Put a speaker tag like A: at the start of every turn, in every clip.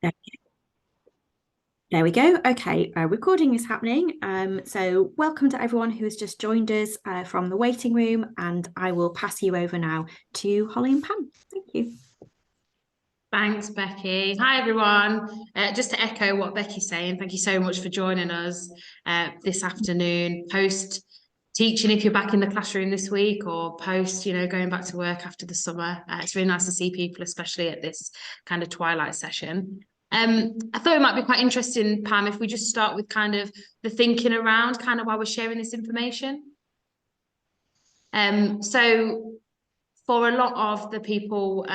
A: There there we go. Okay, recording is happening. So welcome to everyone who has just joined us from the waiting room, and I will pass you over now to Holly and Pam. Thank you.
B: Thanks, Becky. Hi, everyone. Just to echo what Becky's saying, thank you so much for joining us this afternoon, post teaching if you're back in the classroom this week, or post, going back to work after the summer. It's really nice to see people, especially at this kind of twilight session. I thought it might be quite interesting, Pam, if we just start with kind of the thinking around kind of why we're sharing this information. So for a lot of the people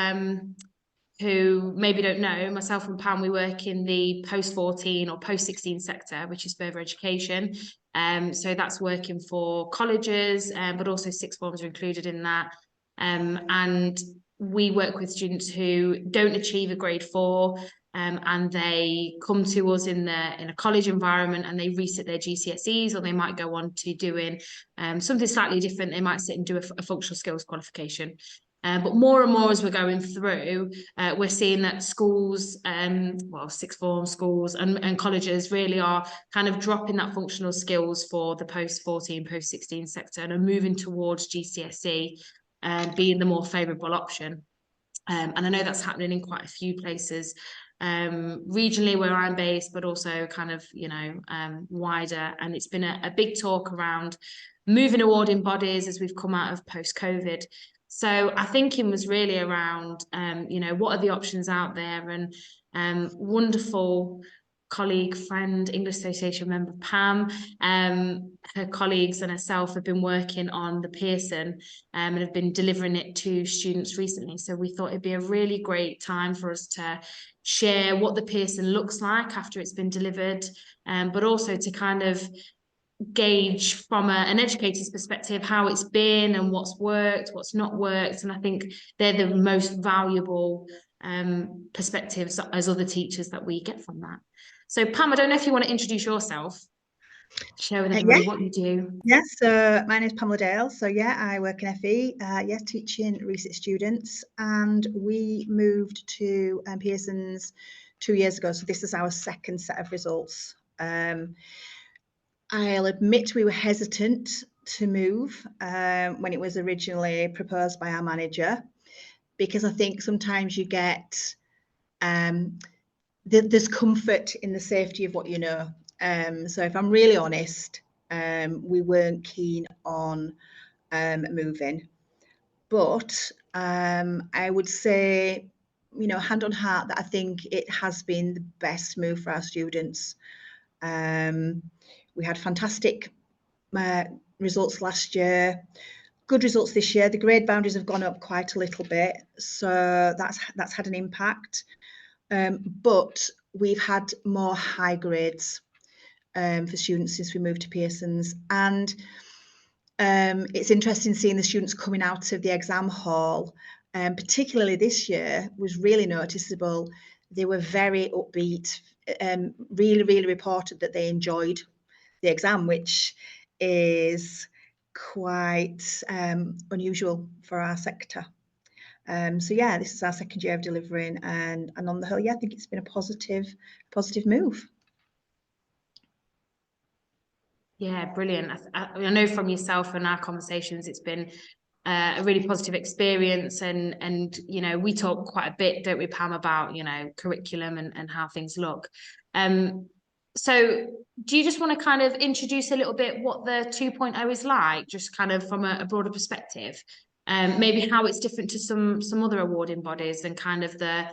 B: who maybe don't know, myself and Pam, we work in the post-14 or post-16 sector, which is further education. So that's working for colleges, but also sixth forms are included in that. And we work with students who don't achieve a grade 4, and they come to us in a college environment and they resit their GCSEs, or they might go on to doing something slightly different. They might sit and do a functional skills qualification. But more and more as we're going through, we're seeing that schools, sixth form schools and colleges really are kind of dropping that functional skills for the post-14, post-16 sector and are moving towards GCSE being the more favourable option. And I know that's happening in quite a few places regionally where I'm based, but also kind of, wider. And it's been a big talk around moving awarding bodies as we've come out of post-COVID. So our thinking was really around, what are the options out there? And wonderful colleague, friend, English Association member Pam, her colleagues and herself have been working on the Pearson and have been delivering it to students recently. So we thought it'd be a really great time for us to share what the Pearson looks like after it's been delivered, but also to kind of gauge from an educator's perspective how it's been and what's worked, what's not worked. And I think they're the most valuable perspectives as other teachers that we get from that. So Pam, I don't know if you want to introduce yourself, share with everybody what you do.
C: Yes, so my name is Pamela Dale. So yeah, I work in FE, teaching research students, and we moved to Pearson's 2 years ago. So this is our second set of results. I'll admit we were hesitant to move when it was originally proposed by our manager, because I think sometimes you get there's comfort in the safety of what you know. So if I'm really honest, we weren't keen on moving, but I would say, hand on heart, that I think it has been the best move for our students. We had fantastic results last year, good results this year. The grade boundaries have gone up quite a little bit, so that's had an impact. But we've had more high grades for students since we moved to Pearson's, and it's interesting seeing the students coming out of the exam hall, particularly this year was really noticeable. They were very upbeat, really reported that they enjoyed the exam, which is quite unusual for our sector. So yeah, this is our second year of delivering, and on the whole, yeah, I think it's been a positive move.
B: Yeah, brilliant. I know from yourself and our conversations, it's been a really positive experience, and we talk quite a bit, don't we, Pam, about curriculum and how things look. So do you just want to kind of introduce a little bit what the 2.0 is like, just kind of from a broader perspective, maybe how it's different to some other awarding bodies, and kind of the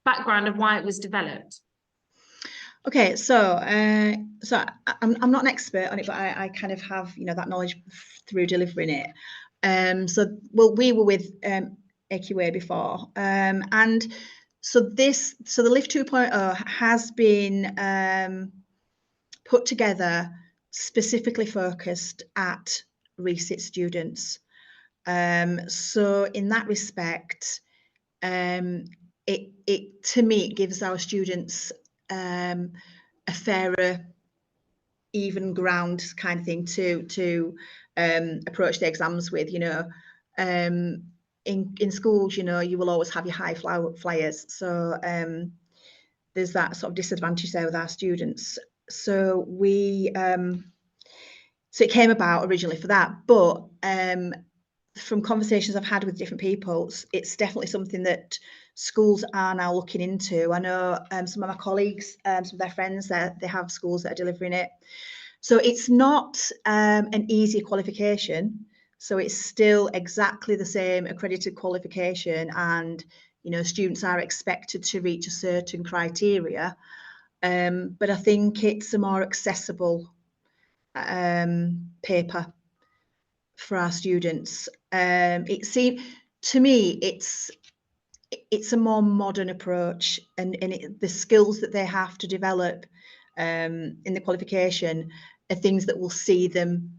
B: background of why it was developed?
C: Okay, so I'm not an expert on it, but I kind of have that knowledge through delivering it. We were with AQA before, and so the Lift 2.0 has been put together specifically focused at resit students. So in that respect, it to me, it gives our students a fairer, even ground kind of thing to approach the exams with. In schools, you will always have your high flyers. So there's that sort of disadvantage there with our students. So we so it came about originally for that, but from conversations I've had with different people, it's definitely something that schools are now looking into. I know some of my colleagues, some of their friends, they have schools that are delivering it. So it's not an easy qualification. So it's still exactly the same accredited qualification, and students are expected to reach a certain criteria. But I think it's a more accessible paper for our students. It seems to me it's a more modern approach, and the skills that they have to develop in the qualification are things that will see them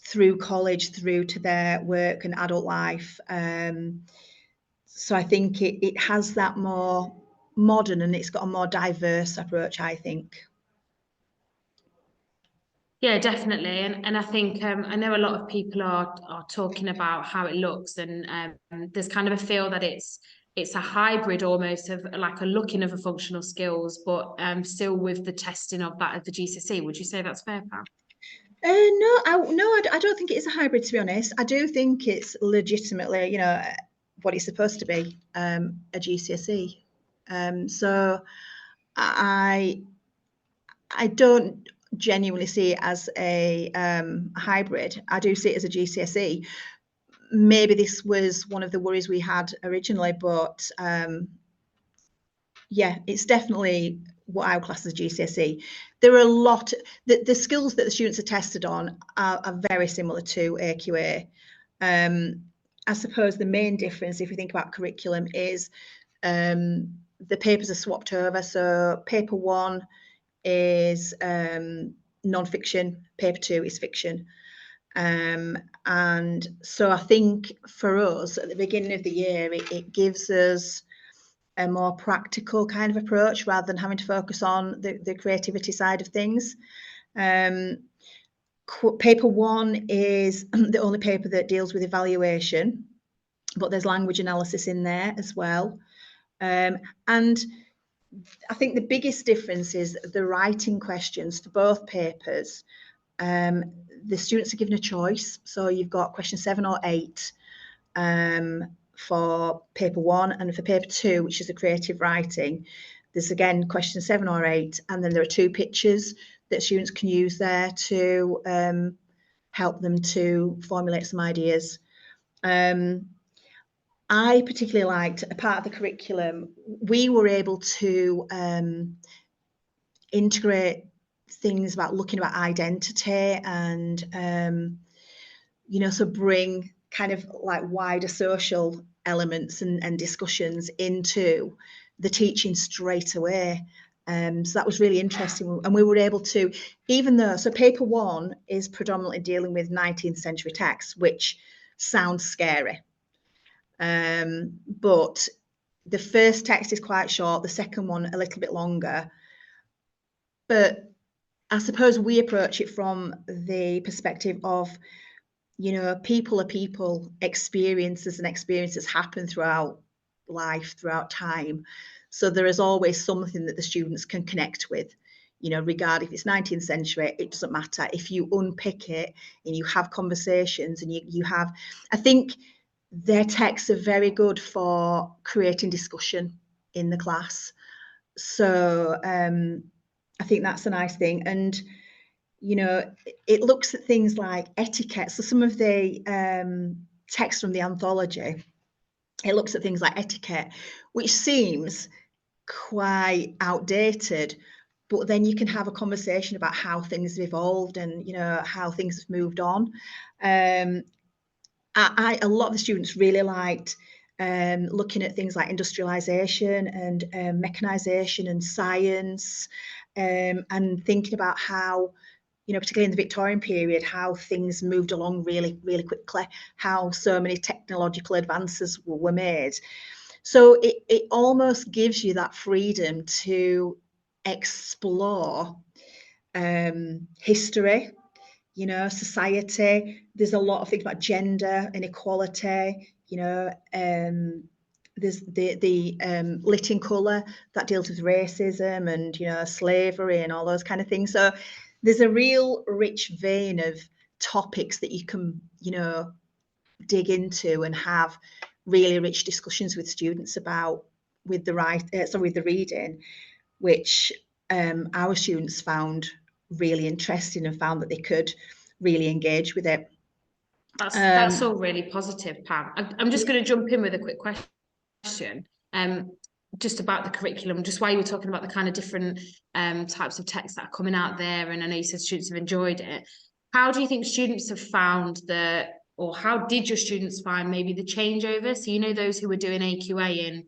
C: through college, through to their work and adult life. So I think it has that more modern, and it's got a more diverse approach, I think.
B: Yeah, definitely. And I think I know a lot of people are talking about how it looks, and there's kind of a feel that it's a hybrid almost of like a looking of a functional skills, but still with the testing of that at the GCSE. Would you say that's fair, Pam?
C: I don't think it is a hybrid, to be honest. I do think it's legitimately, what it's supposed to be, a GCSE. So I don't genuinely see it as a hybrid. I do see it as a GCSE. Maybe this was one of the worries we had originally, but yeah, it's definitely what I would class as GCSE. There are a lot, the skills that the students are tested on are very similar to AQA. I suppose the main difference, if you think about curriculum, is the papers are swapped over. So paper 1 is non-fiction, paper 2 is fiction. And so I think for us at the beginning of the year, it gives us a more practical kind of approach rather than having to focus on the creativity side of things. Paper 1 is the only paper that deals with evaluation, but there's language analysis in there as well. And I think the biggest difference is the writing questions for both papers. The students are given a choice. So you've got question 7 or 8 for paper 1, and for paper 2, which is the creative writing, there's again question 7 or 8, and then there are 2 pictures that students can use there to help them to formulate some ideas. I particularly liked a part of the curriculum. We were able to integrate things about looking about identity and so bring kind of like wider social elements and discussions into the teaching straight away. So that was really interesting, and we were able to, even though, so paper 1 is predominantly dealing with 19th century texts, which sounds scary, but the first text is quite short, the second one a little bit longer, but I suppose we approach it from the perspective of people are people, experiences happen throughout life, throughout time. So there is always something that the students can connect with, regardless if it's 19th century, it doesn't matter. If you unpick it and you have conversations and you have, I think their texts are very good for creating discussion in the class. So I think that's a nice thing. And it looks at things like etiquette. So some of the text from the anthology, it looks at things like etiquette, which seems quite outdated, but then you can have a conversation about how things have evolved and how things have moved on. A lot of the students really liked looking at things like industrialization and mechanization and science, and thinking about how, particularly in the Victorian period, how things moved along really, really quickly, how so many technological advances were made. So it almost gives you that freedom to explore history, society. There's a lot of things about gender inequality, there's the Lit in Colour that deals with racism and, you know, slavery and all those kind of things. So there's a real rich vein of topics that you can, you know, dig into and have really rich discussions with students about with the reading, which our students found really interesting and found that they could really engage with it.
B: That's all really positive, Pam. I'm just going to jump in with a quick question. Just about the curriculum, just while you were talking about the kind of different types of texts that are coming out there, and I know you said students have enjoyed it. How do you think students have found or how did your students find maybe the changeover? So, you know, those who were doing AQA in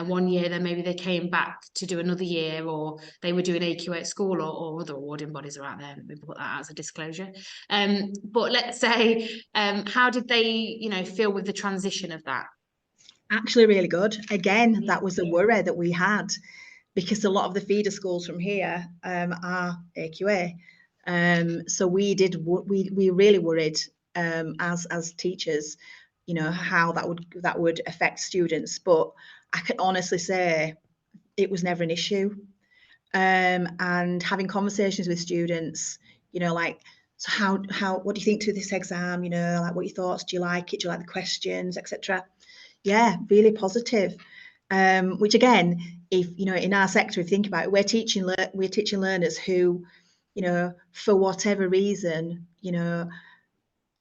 B: 1 year, then maybe they came back to do another year, or they were doing AQA at school, or other awarding bodies are out there. Let me put that out as a disclosure. But let's say, how did they, you know, feel with the transition of that?
C: Actually really good. Again, that was a worry that we had, because a lot of the feeder schools from here are AQA. So we really worried as teachers, you know, how that would affect students. But I can honestly say it was never an issue. And having conversations with students, you know, like, so what do you think to this exam? You know, like, what are your thoughts? Do you like it? Do you like the questions, etc.? Yeah, really positive. Which again, if you know, in our sector, if you think about it, we're teaching learners who, you know, for whatever reason, you know,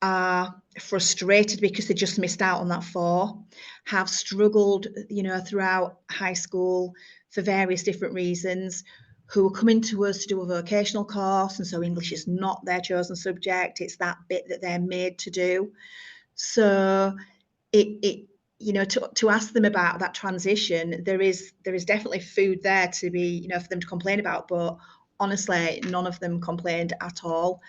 C: are frustrated because they just missed out on that 4, have struggled, you know, throughout high school for various different reasons, who are coming to us to do a vocational course, and so English is not their chosen subject, it's that bit that they're made to do. So it you know, to ask them about that transition, there is definitely food there to be, you know, for them to complain about, but honestly, none of them complained at all.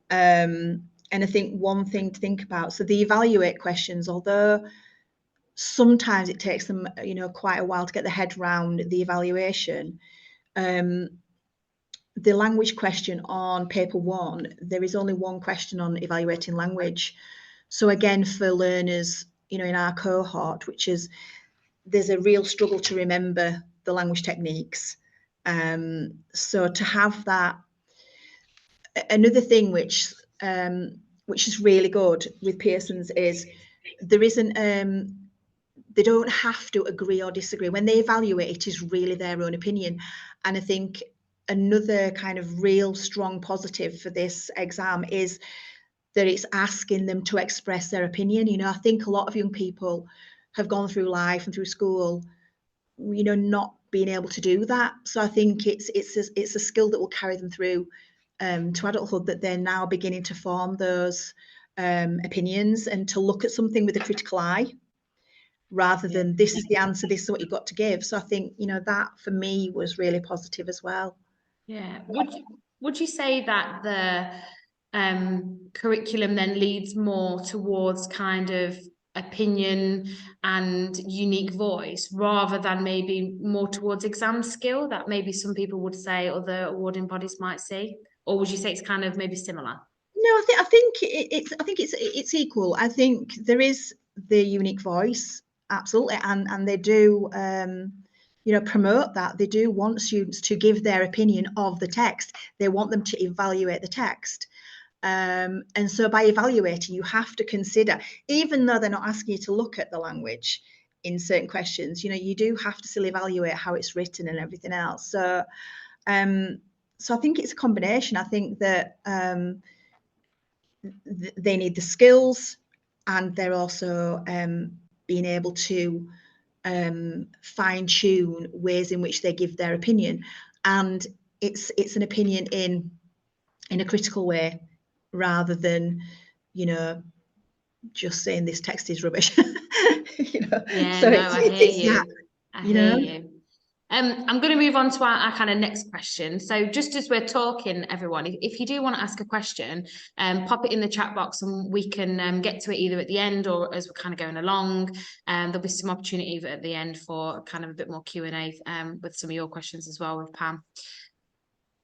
C: And I think one thing to think about, so the evaluate questions, although sometimes it takes them, you know, quite a while to get their head around the evaluation, the language question on paper 1, there is only one question on evaluating language. So again, for learners, you know, in our cohort, which is, there's a real struggle to remember the language techniques. So to have that, another thing which is really good with Pearson's is there isn't, they don't have to agree or disagree. When they evaluate, it is really their own opinion. And I think another kind of real strong positive for this exam is that it's asking them to express their opinion. You know, I think a lot of young people have gone through life and through school, you know, not being able to do that. So I think it's a skill that will carry them through to adulthood, that they're now beginning to form those opinions and to look at something with a critical eye, rather than this is the answer, this is what you've got to give. So I think, you know, that for me was really positive as well.
B: Yeah. Would you say that the curriculum then leads more towards kind of opinion and unique voice, rather than maybe more towards exam skill that maybe some people would say other awarding bodies might see? Or would you say it's kind of maybe similar?
C: No, I think it's equal. I think there is the unique voice, absolutely, and they do you know, promote that. They do want students to give their opinion of the text. They want them to evaluate the text. And so by evaluating, you have to consider, even though they're not asking you to look at the language in certain questions, you know, you do have to still evaluate how it's written and everything else. So so I think it's a combination. I think that they need the skills, and they're also being able to fine tune ways in which they give their opinion, and it's an opinion in a critical way, rather than, you know, just saying this text is rubbish. You know,
B: Yeah,
C: so
B: no, I hear you.
C: that,
B: I
C: you
B: hear
C: know.
B: you. I'm going to move on to our kind of next question. So just as we're talking, everyone, if you do want to ask a question, pop it in the chat box and we can get to it either at the end or as we're kind of going along. There'll be some opportunity at the end for kind of a bit more Q&A with some of your questions as well with Pam.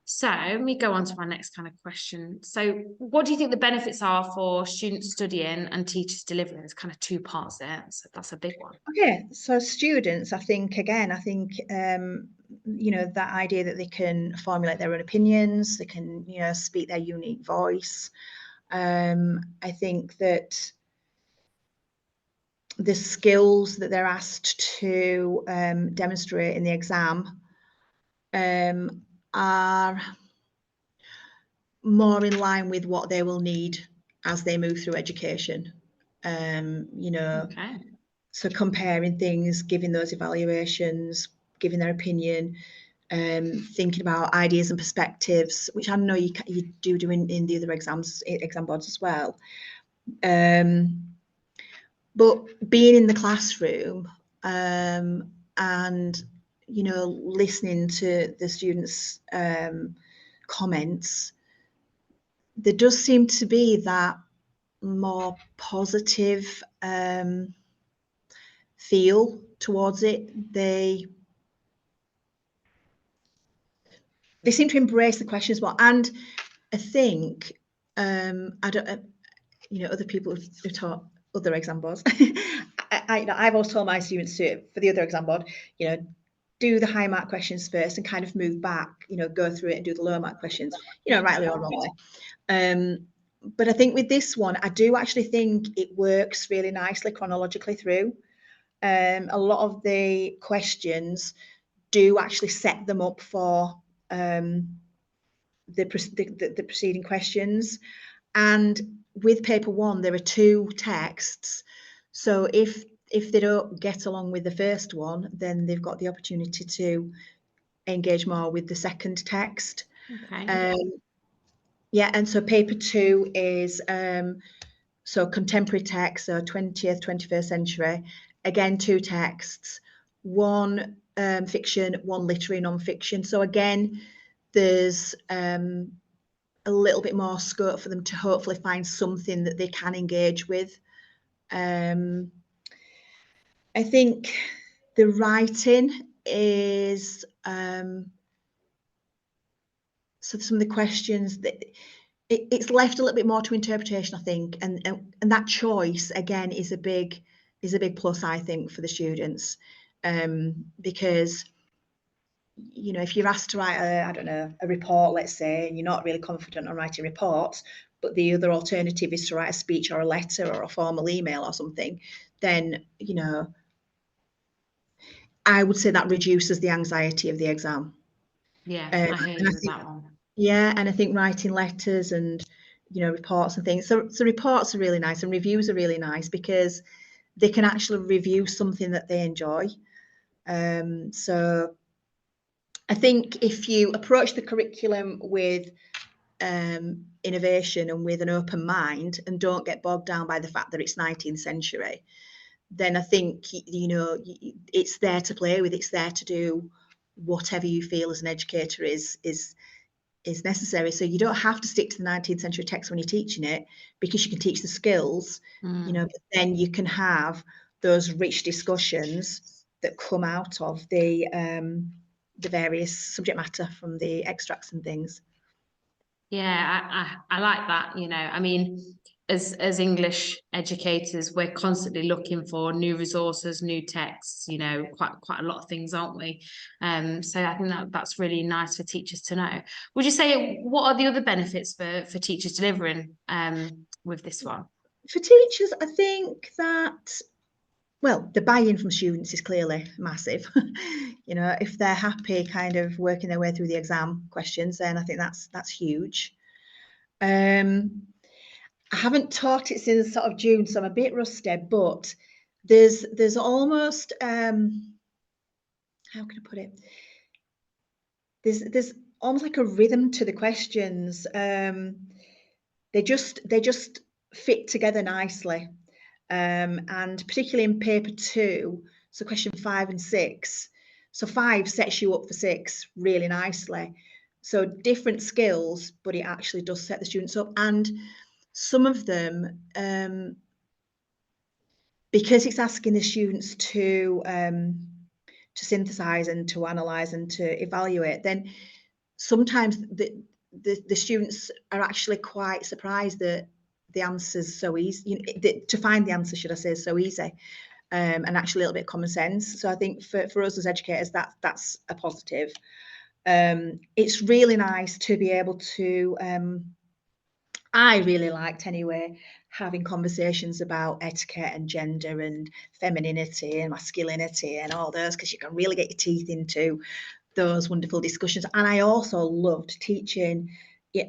B: So let me go on to my next kind of question. So what do you think the benefits are for students studying and teachers delivering? There's kind of two parts there. So that's a big one.
C: Okay, so students, I think, you know, that idea that they can formulate their own opinions, they can, you know, speak their unique voice. I think that the skills that they're asked to demonstrate in the exam are more in line with what they will need as they move through education. You know,
B: Okay.
C: so comparing things, giving those evaluations, giving their opinion, thinking about ideas and perspectives, which I know you do in the other exam boards as well. But being in the classroom and, you know, listening to the students' comments, there does seem to be that more positive feel towards it. They seem to embrace the questions more, and I think I don't, you know, other people who've taught other exam boards. I've always told my students to, for the other exam board, you know, do the high mark questions first and kind of move back, you know, go through it and do the low mark questions, you know, rightly or wrongly. But I think with this one, I do actually think it works really nicely chronologically through. A lot of the questions do actually set them up for the preceding questions. And with paper one, there are two texts. So if they don't get along with the first one, then they've got the opportunity to engage more with the second text.
B: Okay.
C: Yeah, and so paper two is so contemporary text, so 20th, 21st century. Again, two texts, one fiction, one literary non-fiction. So again, there's a little bit more scope for them to hopefully find something that they can engage with. I think the writing is so some of the questions that it's left a little bit more to interpretation, I think, and that choice again is a big plus, I think, for the students, because you know, if you're asked to write I don't know, a report, let's say, and you're not really confident on writing reports, but the other alternative is to write a speech or a letter or a formal email or something, then, you know, I would say that reduces the anxiety of the exam.
B: Yeah,
C: And
B: I hear
C: I
B: you with
C: think,
B: that one.
C: yeah, and I think writing letters and, you know, reports and things. So reports are really nice and reviews are really nice because they can actually review something that they enjoy. So I think if you approach the curriculum with innovation and with an open mind and don't get bogged down by the fact that it's 19th century, then I think, you know, it's there to play with, it's there to do whatever you feel as an educator is necessary. So you don't have to stick to the 19th century text when you're teaching it, because you can teach the skills, you know, but then you can have those rich discussions that come out of the various subject matter from the extracts and things.
B: Yeah, I like that, you know. I mean, as English educators, we're constantly looking for new resources, new texts, you know, quite a lot of things, aren't we? So I think that's really nice for teachers to know. Would you say what are the other benefits for teachers delivering with this one?
C: For teachers, I think that, well, the buy-in from students is clearly massive. You know, if they're happy kind of working their way through the exam questions, then I think that's huge. I haven't taught it since sort of June, so I'm a bit rusty, but there's almost how can I put it? There's almost like a rhythm to the questions. They just fit together nicely. And particularly in paper two, so question 5 and 6. So 5 sets you up for 6 really nicely. So different skills, but it actually does set the students up. And some of them, because it's asking the students to synthesize and to analyze and to evaluate, then sometimes the students are actually quite surprised that the answer's so easy, you know, to find the answer, should I say, is so easy, and actually a little bit of common sense. So I think for us as educators, that's a positive. It's really nice to be able to, I really liked anyway, having conversations about etiquette and gender and femininity and masculinity and all those, because you can really get your teeth into those wonderful discussions. And I also loved teaching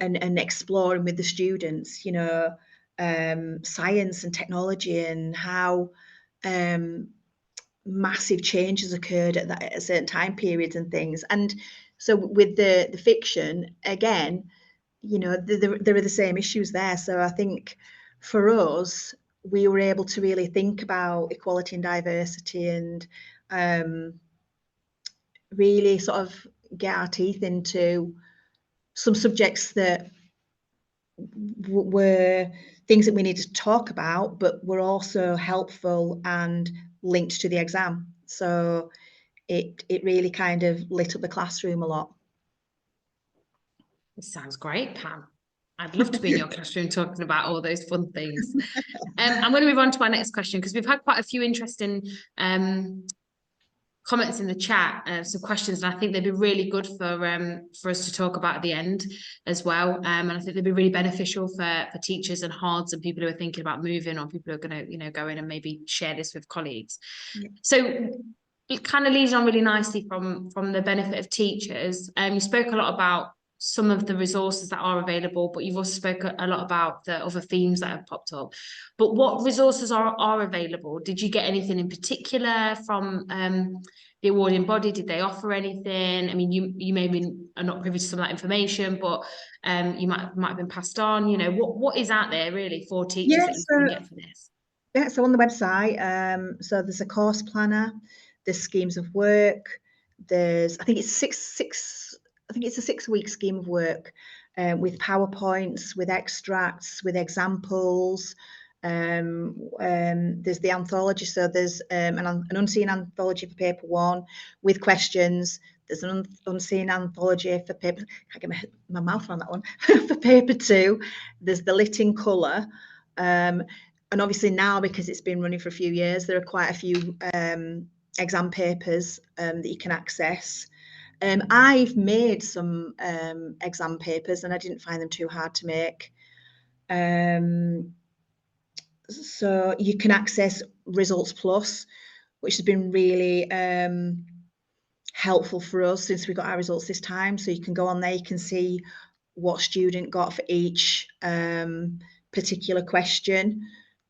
C: and exploring with the students, you know, science and technology and how massive changes occurred at certain time periods and things. And so with the fiction, again, you know, there are the same issues there. So I think for us, we were able to really think about equality and diversity and really sort of get our teeth into some subjects that were things that we needed to talk about, but were also helpful and linked to the exam. So it really kind of lit up the classroom a lot.
B: This sounds great, Pam. I'd love to be in your classroom talking about all those fun things. I'm going to move on to our next question because we've had quite a few interesting comments in the chat, some questions, and I think they'd be really good for us to talk about at the end as well. And I think they'd be really beneficial for teachers and HODs and people who are thinking about moving, or people who are going to, you know, go in and maybe share this with colleagues. Yeah. So it kind of leads on really nicely from the benefit of teachers. You spoke a lot about some of the resources that are available, but you've also spoken a lot about the other themes that have popped up. But what resources are available? Did you get anything in particular from the awarding body? Did they offer anything? I mean, you maybe are not privy to some of that information, but you might have been passed on. You know, what is out there really for teachers that you can get for this?
C: Yeah, so on the website, so there's a course planner, there's schemes of work, there's I think it's a 6-week scheme of work with PowerPoints, with extracts, with examples. There's the anthology, so there's an unseen anthology for paper 1 with questions. There's an unseen anthology for paper, I can't get my mouth around that one, for paper 2. There's the lit in colour. And obviously now, because it's been running for a few years, there are quite a few exam papers that you can access. I've made some exam papers and I didn't find them too hard to make. So you can access Results Plus, which has been really helpful for us since we got our results this time. So you can go on there, you can see what student got for each particular question.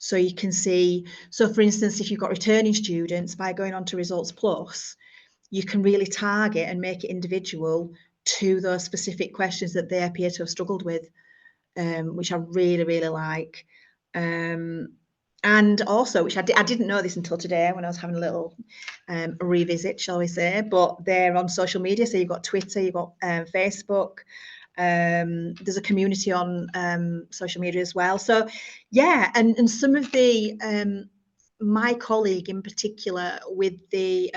C: So you can see, so for instance, if you've got returning students, by going on to Results Plus, you can really target and make it individual to those specific questions that they appear to have struggled with, which I really, really like. And also, which I didn't know this until today when I was having a little revisit, shall we say, but they're on social media. So you've got Twitter, you've got Facebook, there's a community on social media as well. So yeah, and some of the my colleague in particular with the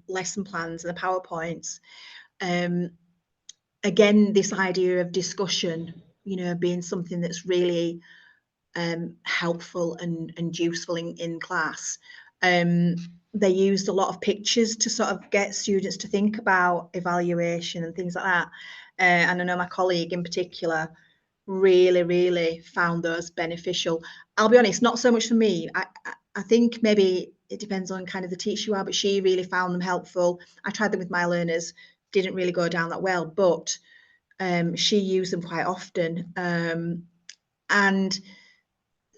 C: lesson plans and the PowerPoints, again, this idea of discussion, you know, being something that's really helpful and useful in class. They used a lot of pictures to sort of get students to think about evaluation and things like that. And I know my colleague in particular really, really found those beneficial. I'll be honest, not so much for me. I think maybe it depends on kind of the teacher you are, but she really found them helpful. I tried them with my learners, didn't really go down that well, but she used them quite often. And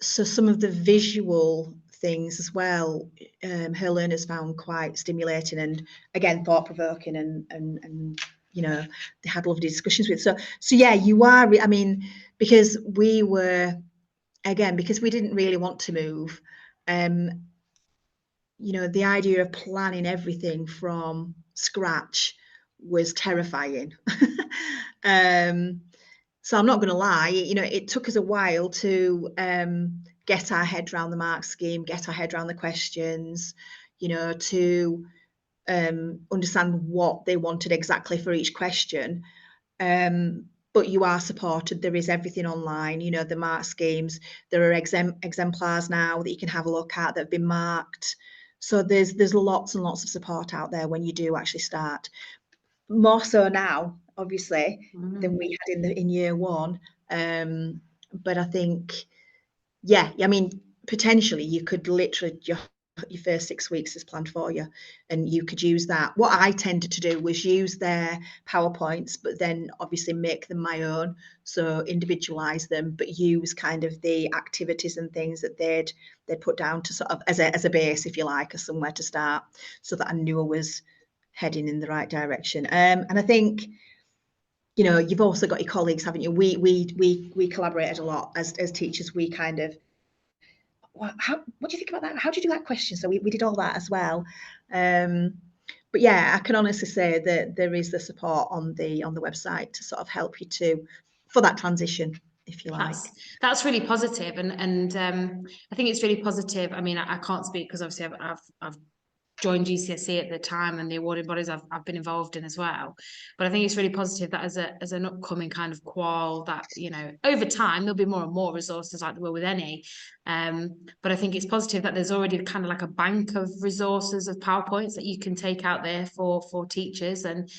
C: so some of the visual things as well, her learners found quite stimulating and again thought-provoking and you know, they had lovely discussions with. So yeah, you are, I mean, because we were, again, because we didn't really want to move, you know, the idea of planning everything from scratch was terrifying. So I'm not going to lie, you know, it took us a while to get our head around the mark scheme, get our head around the questions, you know, to understand what they wanted exactly for each question. But you are supported. There is everything online, you know, the mark schemes. There are exemplars now that you can have a look at that have been marked. So there's lots and lots of support out there when you do actually start. More so now, obviously, than we had in year one. But I think, yeah, I mean, potentially you could literally just your first 6 weeks is planned for you, and you could use that. What I tended to do was use their PowerPoints, but then obviously make them my own, so individualize them, but use kind of the activities and things that they'd put down to sort of as a base, if you like, or somewhere to start, so that I knew I was heading in the right direction. And I think, you know, you've also got your colleagues, haven't you? We collaborated a lot as teachers. We kind of, what do you think about that? How do you do that question? So we did all that as well. But yeah, I can honestly say that there is the support on the website to sort of help you for that transition, if you like.
B: That's really positive, and I think it's really positive. I mean, I can't speak because obviously I've joined GCSE at the time, and the awarding bodies I've been involved in as well. But I think it's really positive that as an upcoming kind of qual, that, you know, over time there'll be more and more resources like there were with any. But I think it's positive that there's already kind of like a bank of resources of PowerPoints that you can take out there for teachers. And,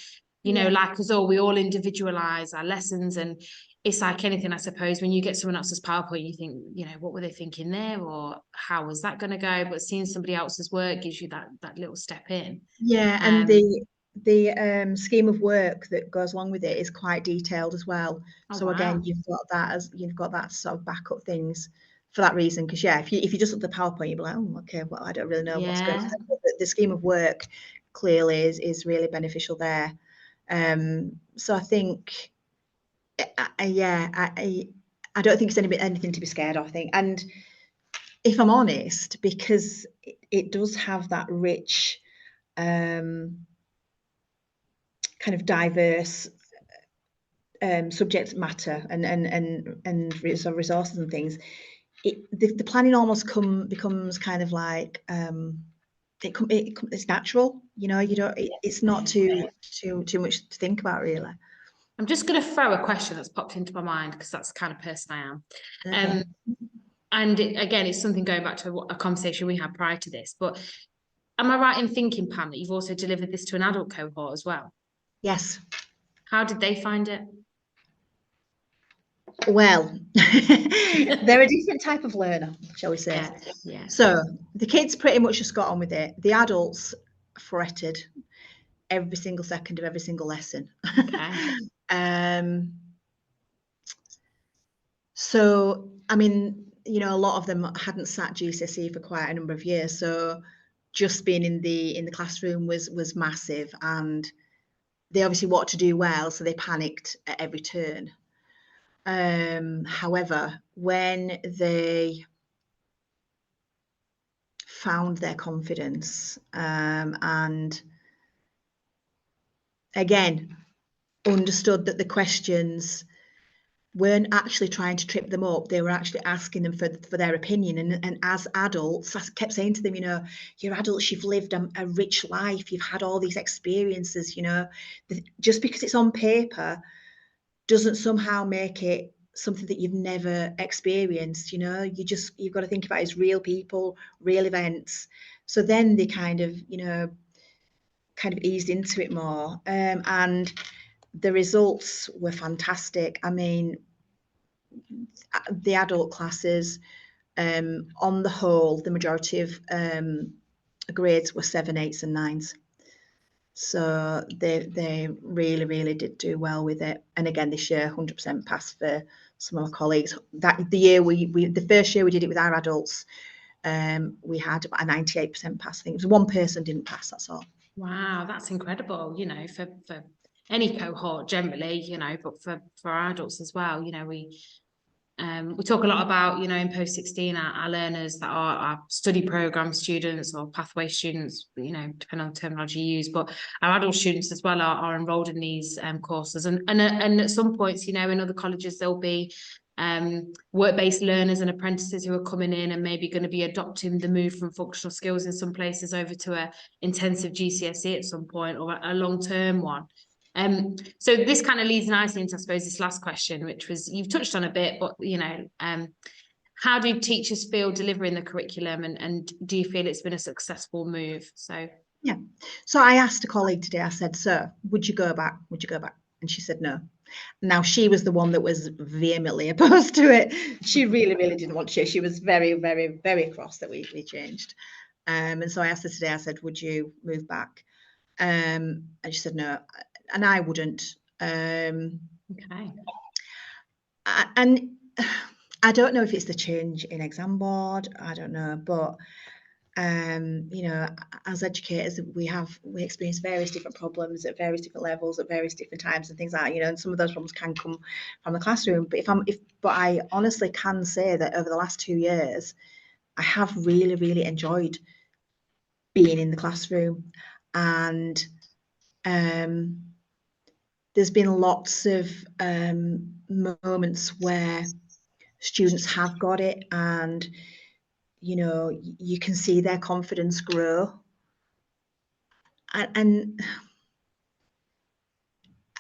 B: you know, like us all, we all individualize our lessons, and it's like anything, I suppose, when you get someone else's PowerPoint, you think, you know, what were they thinking there, or how was that going to go? But seeing somebody else's work gives you that little step in.
C: Yeah, and the scheme of work that goes along with it is quite detailed as well. So again, you've got that to sort of back up things for that reason. Because yeah, if you just look at the PowerPoint, you'll be like, oh, okay, well, I don't really know what's going on. But the scheme of work clearly is really beneficial there. So I think, I don't think it's anything to be scared of, I think. And if I'm honest, because it does have that rich, kind of diverse subject matter and resources and things, the planning almost becomes kind of like it's natural, you know. You don't. It's not too much to think about, really.
B: I'm just going to throw a question that's popped into my mind because that's the kind of person I am. Okay. And again, it's something going back to a conversation we had prior to this. But am I right in thinking, Pam, that you've also delivered this to an adult cohort as well?
C: Yes.
B: How did they find it?
C: Well, they're a different type of learner, shall we say.
B: Yeah.
C: So the kids pretty much just got on with it. The adults fretted every single second of every single lesson.
B: Okay.
C: So, I mean, you know, a lot of them hadn't sat GCSE for quite a number of years. So just being in the classroom was massive, and they obviously wanted to do well, so they panicked at every turn. However, when they found their confidence, and again understood that the questions weren't actually trying to trip them up, they were actually asking them for their opinion. And as adults, I kept saying to them, you know, you're adults, you've lived a rich life, you've had all these experiences, you know, just because it's on paper doesn't somehow make it something that you've never experienced. You know, you've got to think about it as real people, real events. So then they kind of, you know, kind of eased into it more, and the results were fantastic. I mean, the adult classes, on the whole, the majority of grades were 7, 8s and 9s. So they really, really did do well with it. And again, this year, 100% pass for some of our colleagues. That the year the first year we did it with our adults, we had about a 98% pass. I think it was one person didn't pass, that's all.
B: Wow, that's incredible, you know, for any cohort generally, you know, but for our adults as well. You know, we talk a lot about, you know, in post-16, our learners that are our study program students or pathway students, you know, depending on the terminology you use, but our adult students as well are enrolled in these courses. And at some points, you know, in other colleges, there'll be work-based learners and apprentices who are coming in and maybe going to be adopting the move from functional skills in some places over to a intensive GCSE at some point, or a long-term one. So this kind of leads nicely into, I suppose, this last question, which was, you've touched on a bit, but, you know, how do teachers feel delivering the curriculum, and do you feel it's been a successful move? So
C: yeah, so I asked a colleague today, I said, so would you go back? Would you go back? And she said no. Now, she was the one that was vehemently opposed to it. She really, really didn't want to. She was very, very, very cross that we changed. And so I asked her today, I said, would you move back? And she said no, and I wouldn't.
B: okay.
C: And I don't know if it's the change in exam board, I don't know, but you know, as educators, we experience various different problems at various different levels at various different times and things like that, you know, and some of those problems can come from the classroom. But but I honestly can say that over the last 2 years, I have really, really enjoyed being in the classroom. And there's been lots of moments where students have got it, and you know, you can see their confidence grow. And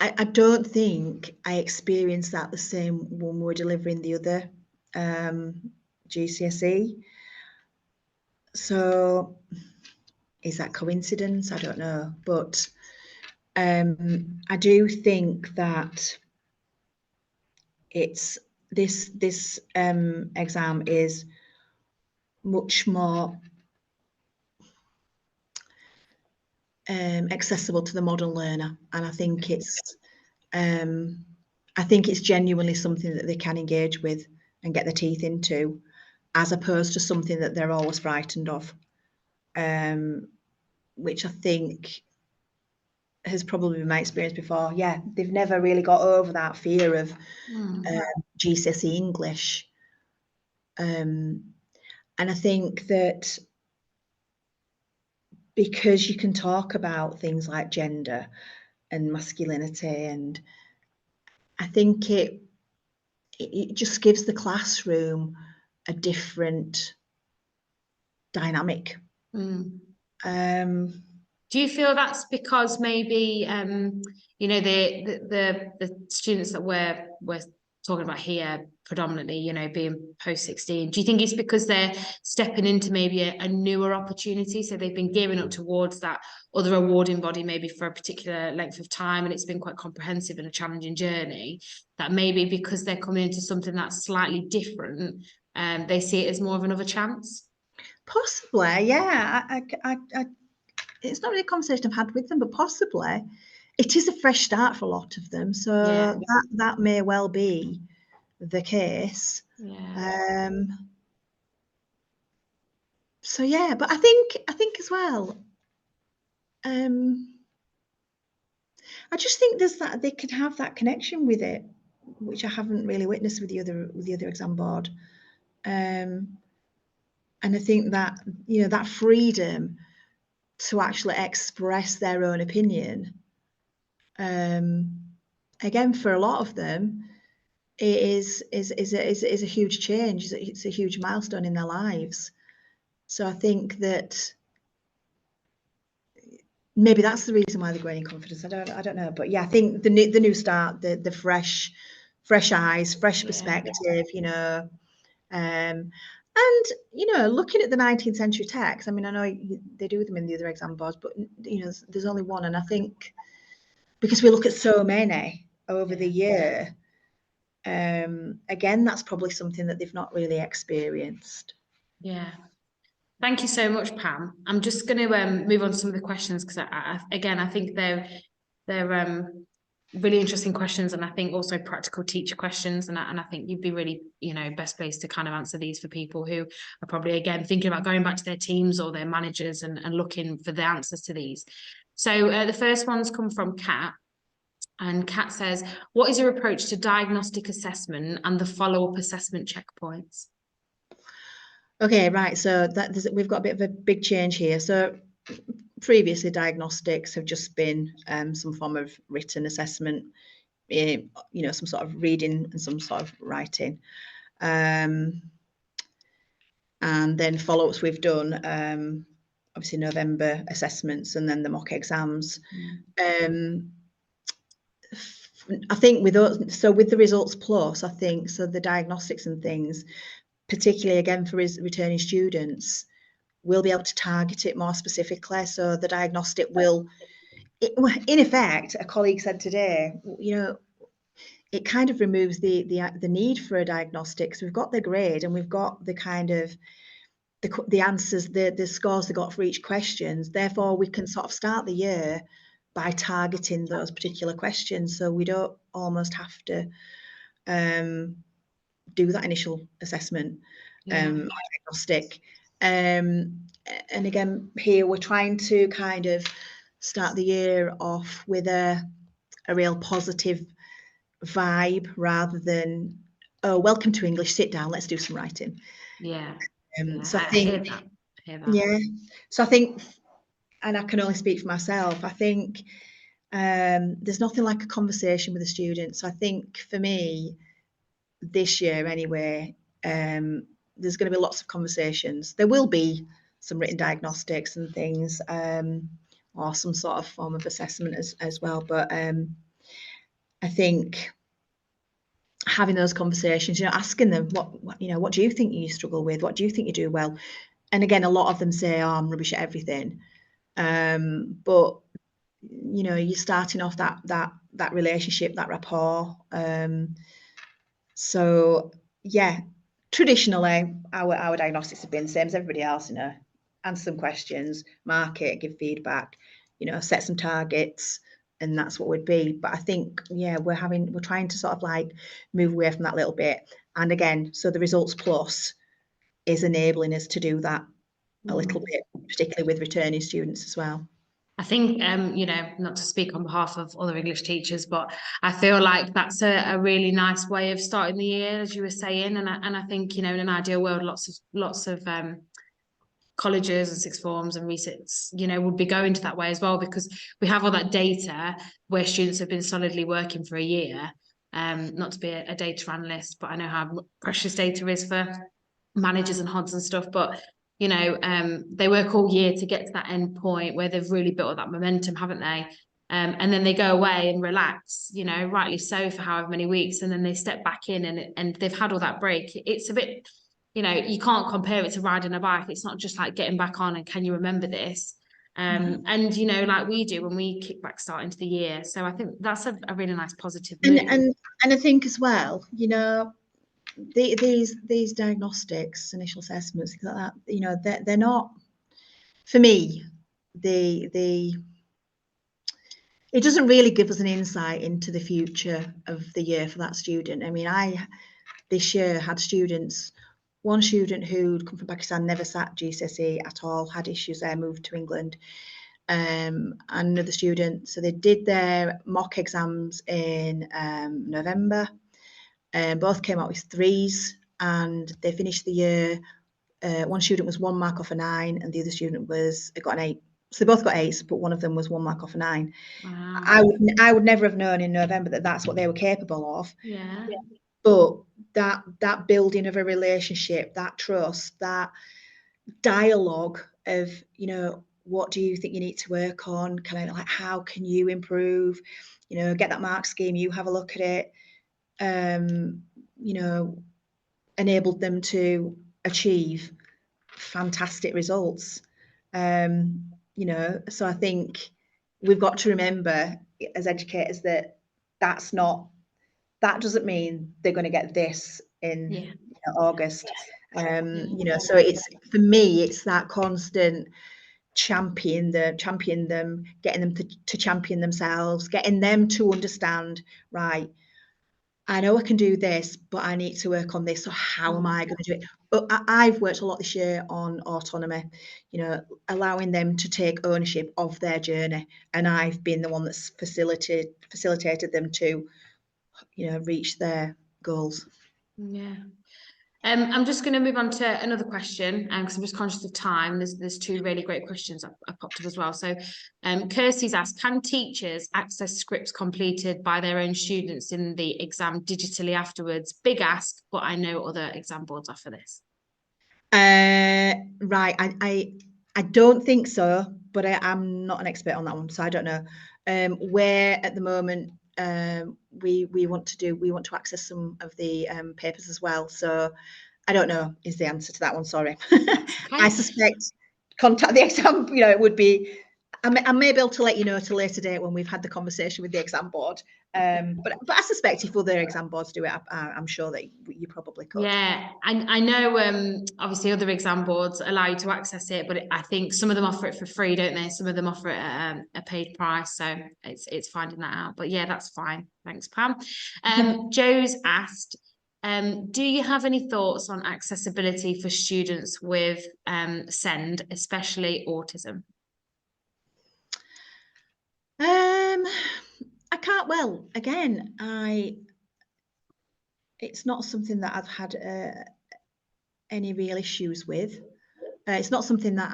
C: I don't think I experienced that the same when we were delivering the other GCSE. So is that coincidence? I don't know, but I do think that it's this exam is much more accessible to the modern learner, and I think it's genuinely something that they can engage with and get their teeth into, as opposed to something that they're always frightened of, which I think has probably been my experience before. Yeah, they've never really got over that fear of GCSE English. And I think that because you can talk about things like gender and masculinity, and I think it just gives the classroom a different dynamic.
B: Do you feel that's because maybe you know, the students that we're talking about here predominantly, you know, being post 16, do you think it's because they're stepping into maybe a newer opportunity, so they've been gearing up towards that other awarding body maybe for a particular length of time, and it's been quite comprehensive and a challenging journey, that maybe because they're coming into something that's slightly different, they see it as more of another chance?
C: Possibly, yeah. It's not really a conversation I've had with them, but possibly it is a fresh start for a lot of them. So
B: Yeah.
C: that may well be the case.
B: Yeah.
C: So yeah, but I think as well, I just think there's that they could have that connection with it, which I haven't really witnessed with the other exam board. And I think that, you know, that freedom to actually express their own opinion, again, for a lot of them, it is a huge change. It's a huge milestone in their lives. So I think that maybe that's the reason why they're growing in confidence. I don't know, but yeah, I think the new start, the fresh eyes, fresh perspective, you know, and you know, looking at the 19th century text. I mean, I know they do them in the other exam boards, but you know, there's only one, and I think because we look at so many over the year, again, that's probably something that they've not really experienced.
B: Yeah. Thank you so much, Pam. I'm just going to move on to some of the questions, because again, I think they're really interesting questions, and I think also practical teacher questions, and I think you'd be really, you know, best placed to kind of answer these for people who are probably, again, thinking about going back to their teams or their managers and looking for the answers to these. So the first ones come from Kat. And Kat says, what is your approach to diagnostic assessment and the follow-up assessment checkpoints?
C: Okay, right. So we've got a bit of a big change here. So previously, diagnostics have just been some form of written assessment, you know, some sort of reading and some sort of writing. And then follow-ups we've done, obviously November assessments and then the mock exams. I think with us, so with the results plus, I think, so the diagnostics and things, particularly again for returning students, we'll be able to target it more specifically. So the diagnostic will, in effect, a colleague said today, you know, it kind of removes the need for a diagnostic. So we've got the grade and we've got the kind of the answers, the scores they got for each questions. Therefore, we can sort of start the year by targeting those particular questions. So we don't almost have to do that initial assessment diagnostic. And again, here we're trying to kind of start the year off with a real positive vibe rather than, oh, welcome to English, sit down, let's do some writing.
B: Yeah.
C: So I
B: I
C: think,
B: hear that.
C: yeah, so I think, and I can only speak for myself, I think there's nothing like a conversation with a student. So I think for me, this year anyway, there's going to be lots of conversations. There will be some written diagnostics and things, or some sort of form of assessment as well. But I think having those conversations, you know, asking them what you know, what do you think you struggle with? What do you think you do well? And again, a lot of them say, "Oh, I'm rubbish at everything." But you know, you're starting off that relationship, that rapport. So yeah, traditionally our diagnostics have been the same as everybody else, you know, answer some questions, mark it, give feedback, you know, set some targets, and that's what would be. But I think, yeah, we're trying to sort of like move away from that a little bit. And again, so the results plus is enabling us to do that a little bit, particularly with returning students as well.
B: I think, you know, not to speak on behalf of other English teachers, but I feel like that's a really nice way of starting the year, as you were saying. And I think, you know, in an ideal world, lots of colleges and sixth forms and resits, you know, would be going to that way as well, because we have all that data where students have been solidly working for a year. Not to be a data analyst, but I know how precious data is for managers and HODs and stuff. But you know, they work all year to get to that end point where they've really built up that momentum, haven't they? And then they go away and relax, you know, rightly so, for however many weeks, and then they step back in and they've had all that break. It's a bit, you know, you can't compare it to riding a bike. It's not just like getting back on and can you remember this? And you know, like we do when we kick back start into the year. So I think that's a really nice positive move.
C: And I think as well, you know, these diagnostics, initial assessments, things like that, you know, they're not, for me, it doesn't really give us an insight into the future of the year for that student. I mean, this year had one student who'd come from Pakistan, never sat GCSE at all, had issues there, moved to England. And another student, so they did their mock exams in November, and both came out with 3s, and they finished the year. One student was 1 mark off a 9, and the other student got an 8. So they both got 8s, but one of them was 1 mark off a 9.
B: Wow.
C: I would never have known in November that that's what they were capable of.
B: Yeah.
C: But that building of a relationship, that trust, that dialogue of, you know, what do you think you need to work on? Kind of like, how can you improve? You know, get that mark scheme, you have a look at it. You know, enabled them to achieve fantastic results. You know, so I think we've got to remember as educators that that doesn't mean they're going to get this in August. You know, so it's, for me, it's that constant champion them, getting them to champion themselves, getting them to understand, right, I know I can do this, but I need to work on this. So how am I going to do it? But I've worked a lot this year on autonomy, you know, allowing them to take ownership of their journey. And I've been the one that's facilitated them to, you know, reach their goals.
B: Yeah. I'm just going to move on to another question, because I'm just conscious of time. There's 2 really great questions I popped up as well. So, Kirsty's asked, can teachers access scripts completed by their own students in the exam digitally afterwards? Big ask, but I know other exam boards offer this.
C: Right, I don't think so, but I'm not an expert on that one, so I don't know. Where at the moment we want to access some of the papers as well. So I don't know is the answer to that one. Sorry.
B: Okay.
C: I suspect contact the exam. You know, it would be. I may be able to let you know at a later date when we've had the conversation with the exam board. But I suspect if other exam boards do it, I'm sure that you probably could.
B: Yeah, I know obviously other exam boards allow you to access it, but I think some of them offer it for free, don't they? Some of them offer it at a paid price, so it's finding that out. But yeah, that's fine. Thanks, Pam. Joe's asked, do you have any thoughts on accessibility for students with SEND, especially autism?
C: I can't. Well, again, it's not something that I've had any real issues with. It's not something that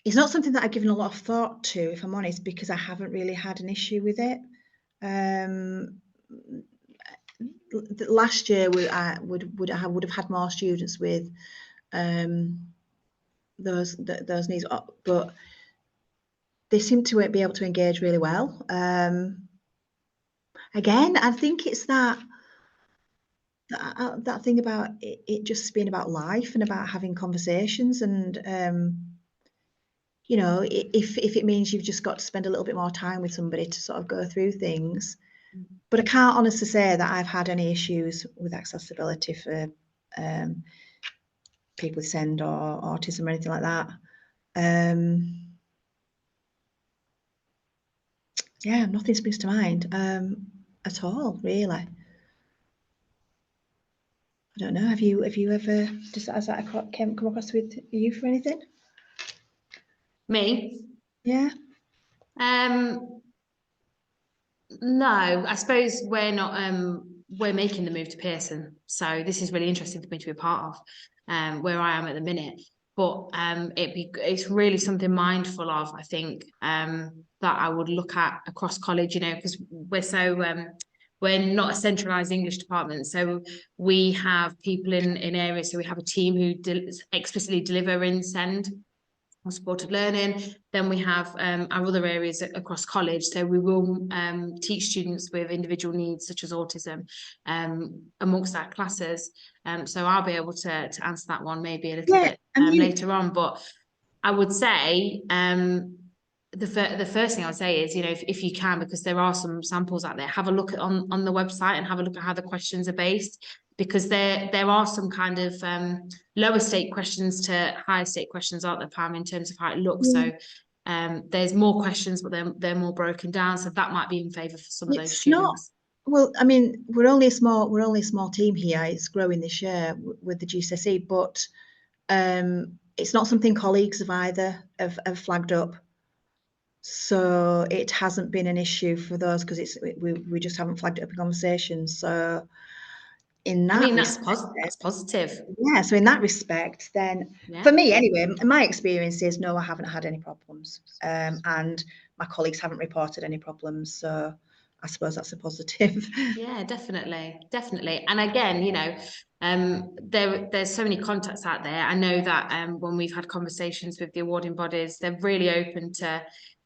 C: It's not something that I've given a lot of thought to, if I'm honest, because I haven't really had an issue with it. Last year, I would have had more students with those needs, but they seem to be able to engage really well. Again, I think it's that thing about it just being about life and about having conversations, and you know, if it means you've just got to spend a little bit more time with somebody to sort of go through things. But I can't honestly say that I've had any issues with accessibility for people with SEND or autism or anything like that. Yeah, nothing springs to mind at all, really. I don't know. Have you ever has that come across with you for anything?
B: Me?
C: Yeah.
B: No, I suppose we're not we're making the move to Pearson, so this is really interesting for me to be a part of where I am at the minute. But it's really something mindful of, I think, that I would look at across college, you know, because we're not a centralised English department, so we have people in areas. So we have a team who explicitly deliver in SEND supported learning. Then we have our other areas across college. So we will teach students with individual needs such as autism amongst our classes. So I'll be able to answer that one maybe a little bit later on. But I would say the first thing I would say is, you know, if you can, because there are some samples out there, have a look at on the website and have a look at how the questions are based, because there are some kind of lower stake questions to higher stake questions, aren't there, Pam, in terms of how it looks. So there's more questions, but they're more broken down. So that might be in favour for some of those students.
C: Well, I mean, we're only a small team here. It's growing this year with the GCSE, but it's not something colleagues have either have flagged up. So it hasn't been an issue for those because we just haven't flagged it up in conversations. So in that,
B: I mean, that's positive.
C: Yeah. So in that respect, then for me anyway, my experience is no, I haven't had any problems, and my colleagues haven't reported any problems. So I suppose that's a positive.
B: Yeah, definitely. And again, you know, there's so many contacts out there. I know that when we've had conversations with the awarding bodies, they're really open to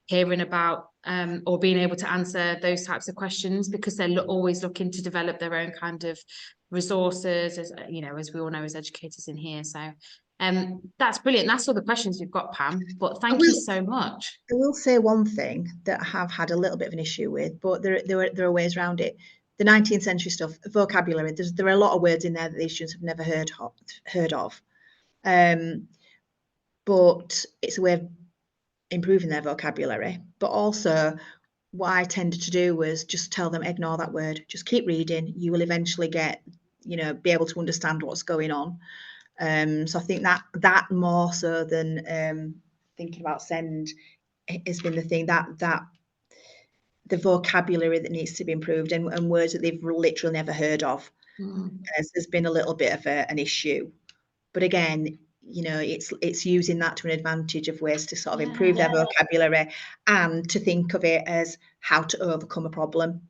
B: hearing about or being able to answer those types of questions, because they're always looking to develop their own kind of resources, as you know, as we all know as educators in here. So that's brilliant. That's all the questions we've got, Pam, but thank you so much.
C: I will say one thing that I have had a little bit of an issue with, but there are ways around it. The 19th century stuff, vocabulary, there are a lot of words in there that these students have never heard of. But it's a way of improving their vocabulary. But also, what I tended to do was just tell them, ignore that word, just keep reading. You will eventually get, you know, be able to understand what's going on. So I think that more so than thinking about SEND has been the thing, that the vocabulary that needs to be improved, and words that they've literally never heard of has been a little bit of an issue. But again, you know, it's using that to an advantage of ways to sort of improve their vocabulary and to think of it as how to overcome a problem.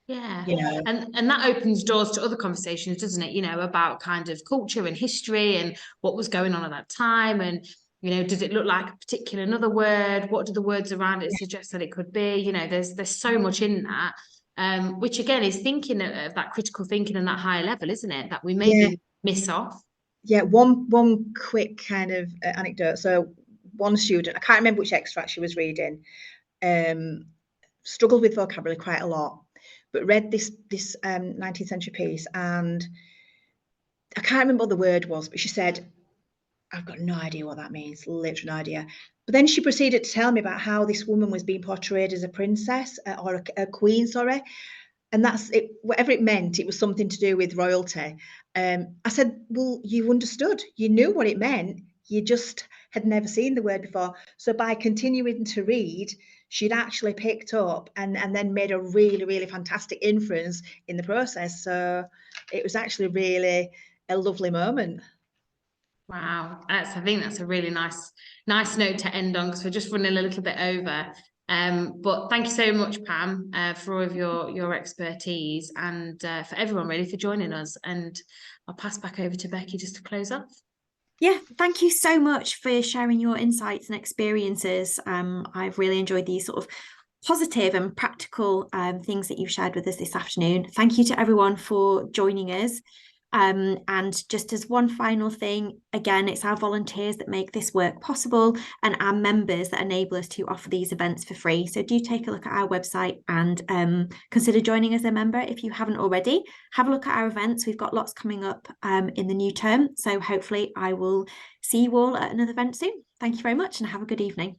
B: Yeah,
C: you know,
B: and that opens doors to other conversations, doesn't it? You know, about kind of culture and history and what was going on at that time, and You know, does it look like a particular another word? What do the words around it
C: Yeah.
B: suggest that it could be? You know, there's so much in that, which again is thinking of that critical thinking and that higher level, isn't it? That we maybe miss off.
C: Yeah, one quick kind of anecdote. So one student, I can't remember which extract she was reading, struggled with vocabulary quite a lot, but read this 19th century piece, and I can't remember what the word was, but she said, I've got no idea what that means, literally no idea. But then she proceeded to tell me about how this woman was being portrayed as a princess or a queen, sorry. And that's it, whatever it meant, it was something to do with royalty. I said, well, you understood, you knew what it meant, you just had never seen the word before. So by continuing to read, she'd actually picked up and then made a really, really fantastic inference in the process. So it was actually really a lovely moment.
B: Wow, I think that's a really nice note to end on, because we're just running a little bit over. But thank you so much, Pam, for all of your expertise, and for everyone really for joining us. And I'll pass back over to Becky just to close off.
A: Yeah, thank you so much for sharing your insights and experiences. I've really enjoyed these sort of positive and practical things that you've shared with us this afternoon. Thank you to everyone for joining us. And just as one final thing, again, it's our volunteers that make this work possible, and our members that enable us to offer these events for free. So do take a look at our website and consider joining as a member if you haven't already. Have a look at our events. We've got lots coming up in the new term. So hopefully I will see you all at another event soon. Thank you very much and have a good evening.